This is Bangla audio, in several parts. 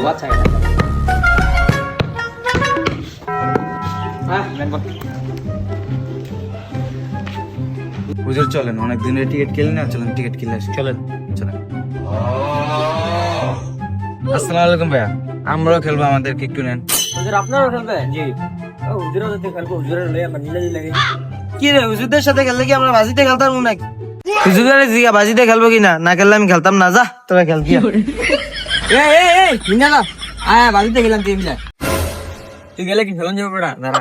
আচ্ছা হুজুর চলেন, অনেক দিনের টিকিট কিনলেন না, চলেন টিকিট কিনলে আসি। চলেন। চলেন। আসসালামু আলাইকুম ভাইয়া, আমরাও খেলবো, আমাদেরকে একটু নেন। হুজুর আপনারও খেলবেন? জি। হুজুরও যদি খেলবো, হুজুরের লই আমরা নিলে লাগে। কি রে, হুজুরদের সাথে খেললে কি আমরা বাজিতে খেলতাম নাকি? হুজুরের জিগা বাজিতে খেলবো কিনা, না খেললে আমি খেলতাম না। যা তোরা খেল কি এই মিনা না আয় বাজিতে গেলাম তুই মিলা। তুই গেলে কি খেলন যাবে বেটা? দাঁড়া।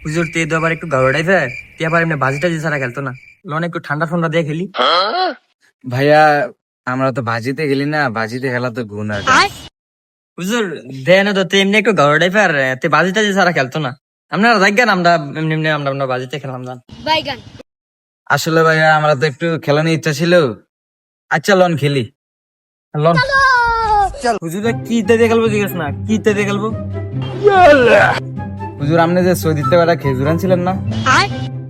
হুজুর তুই তো আবার একটু গাওড়াই ফের, তুই আবার এমনি বাজিটা যে ছাড়া খেলতো না, লন একটু ঠান্ডা ঠান্ডা দিয়ে খেলি। ভাইয়া আমরা তো বাজিতে গেলি না, বাজিতে খেলা তো গুণ আর। হুজুর দেয় না তো তুই এমনি একটু গাওড়াই ফের, তুই বাজিটা যে ছাড়া খেলতো না। আপনারা দেখবেন আমরা এমনি এমনি আমরা বাজিতে খেলাম না। আসলে ভাইয়া আমরা তো একটু খেলানোর ইচ্ছা ছিল। আচ্ছা লন খেলি। লন হুজুরে কি ইত্যাদি খেলবো জিজ্ঞেস না, কি ইত্যাদি খেলবো? হুজুর আপনি যে সৌদিতে বেড়া খেজুর আনছিলেন না,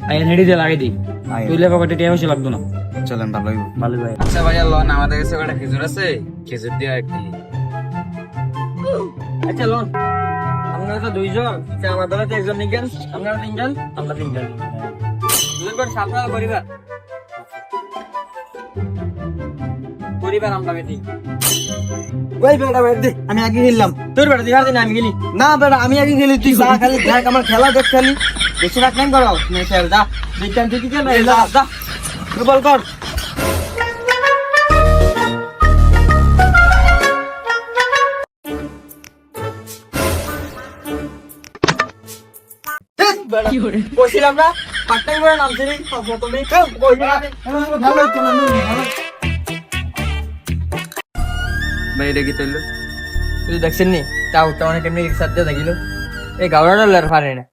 আইন হেডি দিয়ে লাগাই দিই, আয়। তুই লেখা কটা টিয়া বেশি লাগতো না। চলেন ভালো হইব। ভালো ভাই। আচ্ছা ভাইয়া লন, আমাদের কাছে বেড়া খেজুর আছে, খেজুর দিয়ে খেলি। আচ্ছা লোন আপনারা তো দুইজন, আমার দলে তো একজন নিকেন, আপনারা তিনজন, আমরা তিনজন। দুজন সাবধান পরিবার পরিবার আমরা বেটি। ওই বেটা বেটা আমি আগে খেললাম। তোর বেটা দিবার দিন আমি গেলি না বেটা আমি আগে খেলি, তুই যা খালি দেখ আমার খেলা দেখ খালি। বেশি রাখ নাই করো স্যার যা বিজ্ঞান তুই কি না যা যা ফুটবল কর। কইছিলাম না পাট্টাই করে নামছিলি তুমি ভাই এটা কি তৈল? তুই দেখছেন নি তাও অনেক এমনি রিক্সার দিয়ে দেখিল এই গাওড়াটা লের পারে না।